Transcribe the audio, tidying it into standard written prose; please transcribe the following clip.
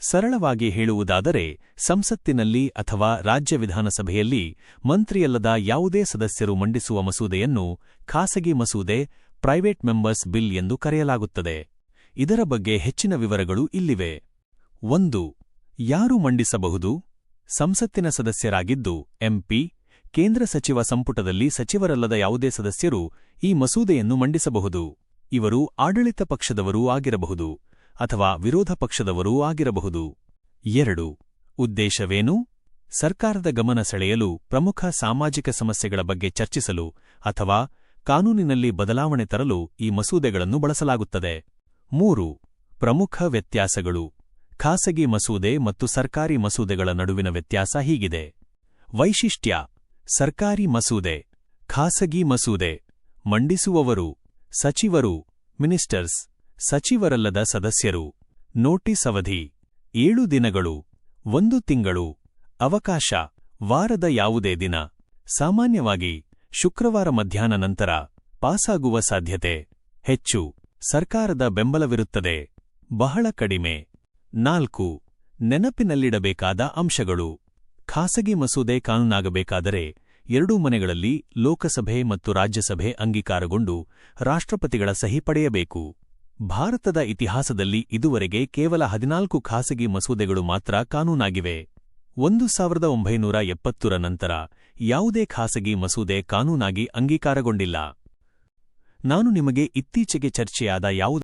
ಸರಳವಾಗಿ ಹೇಳುವುದಾದರೆ ಸಂಸತ್ತಿನಲ್ಲಿ ಅಥವಾ ರಾಜ್ಯ ವಿಧಾನಸಭೆಯಲ್ಲಿ ಮಂತ್ರಿಯಲ್ಲದ ಯಾವುದೇ ಸದಸ್ಯರು ಮಂಡಿಸುವ ಮಸೂದೆಯನ್ನು ಖಾಸಗಿ ಮಸೂದೆ ಪ್ರೈವೇಟ್ ಮೆಂಬರ್ಸ್ ಬಿಲ್ ಎಂದು ಕರೆಯಲಾಗುತ್ತದೆ. ಇದರ ಬಗ್ಗೆ ಹೆಚ್ಚಿನ ವಿವರಗಳು ಇಲ್ಲಿವೆ. 1. ಯಾರು ಮಂಡಿಸಬಹುದು? ಸಂಸತ್ತಿನ ಸದಸ್ಯರಾಗಿದ್ದು ಎಂಪಿ, ಕೇಂದ್ರ ಸಚಿವ ಸಂಪುಟದಲ್ಲಿ ಸಚಿವರಲ್ಲದ ಯಾವುದೇ ಸದಸ್ಯರು ಈ ಮಸೂದೆಯನ್ನು ಮಂಡಿಸಬಹುದು. ಇವರು ಆಡಳಿತ ಪಕ್ಷದವರೂ ಆಗಿರಬಹುದು ಅಥವಾ ವಿರೋಧ ಪಕ್ಷದವರೂ ಆಗಿರಬಹುದು. 2. ಉದ್ದೇಶವೇನು? ಸರ್ಕಾರದ ಗಮನ ಸೆಳೆಯಲು, ಪ್ರಮುಖ ಸಾಮಾಜಿಕ ಸಮಸ್ಯೆಗಳ ಬಗ್ಗೆ ಚರ್ಚಿಸಲು ಅಥವಾ ಕಾನೂನಿನಲ್ಲಿ ಬದಲಾವಣೆ ತರಲು ಈ ಮಸೂದೆಗಳನ್ನು ಬಳಸಲಾಗುತ್ತದೆ. 3. ಪ್ರಮುಖ ವ್ಯತ್ಯಾಸಗಳು. ಖಾಸಗಿ ಮಸೂದೆ ಮತ್ತು ಸರ್ಕಾರಿ ಮಸೂದೆಗಳ ನಡುವಿನ ವ್ಯತ್ಯಾಸ ಹೀಗಿದೆ. ವೈಶಿಷ್ಟ್ಯ: ಸರ್ಕಾರಿ ಮಸೂದೆ, ಖಾಸಗಿ ಮಸೂದೆ. ಮಂಡಿಸುವವರು: ಸಚಿವರು, ಮಿನಿಸ್ಟರ್ಸ್, ಸಚಿವರಲ್ಲದ ಸದಸ್ಯರು. ನೋಟಿಸ್ ಅವಧಿ: 7 ದಿನಗಳು, 1 ತಿಂಗಳು. ಅವಕಾಶ: ವಾರದ ಯಾವುದೇ ದಿನ, ಸಾಮಾನ್ಯವಾಗಿ ಶುಕ್ರವಾರ ಮಧ್ಯಾಹ್ನ ನಂತರ. ಪಾಸಾಗುವ ಸಾಧ್ಯತೆ ಹೆಚ್ಚು. ಸರ್ಕಾರದ ಬೆಂಬಲವಿರುತ್ತದೆ. ಬಹಳ ಕಡಿಮೆ. 4. ನೆನಪಿನಲ್ಲಿಡಬೇಕಾದ ಅಂಶಗಳು. ಖಾಸಗಿ ಮಸೂದೆ ಕಾನೂನಾಗಬೇಕಾದರೆ 2 ಮನೆಗಳಲ್ಲಿ ಲೋಕಸಭೆ ಮತ್ತು ರಾಜ್ಯಸಭೆ ಅಂಗೀಕಾರಗೊಂಡು ರಾಷ್ಟ್ರಪತಿಗಳ ಸಹಿ ಪಡೆಯಬೇಕು. ಭಾರತದ ಇತಿಹಾಸದಲ್ಲಿ ಇದುವರೆಗೆ ಕೇವಲ 14 ಖಾಸಗಿ ಮಸೂದೆಗಳು ಮಾತ್ರ ಕಾನೂನಾಗಿವೆ. 1970ರ ನಂತರ ಯಾವುದೇ ಖಾಸಗಿ ಮಸೂದೆ ಕಾನೂನಾಗಿ ಅಂಗೀಕಾರಗೊಂಡಿಲ್ಲ. ನಾನು ನಿಮಗೆ ಇತ್ತೀಚೆಗೆ ಚರ್ಚೆಯಾದ ಯಾವುದೇ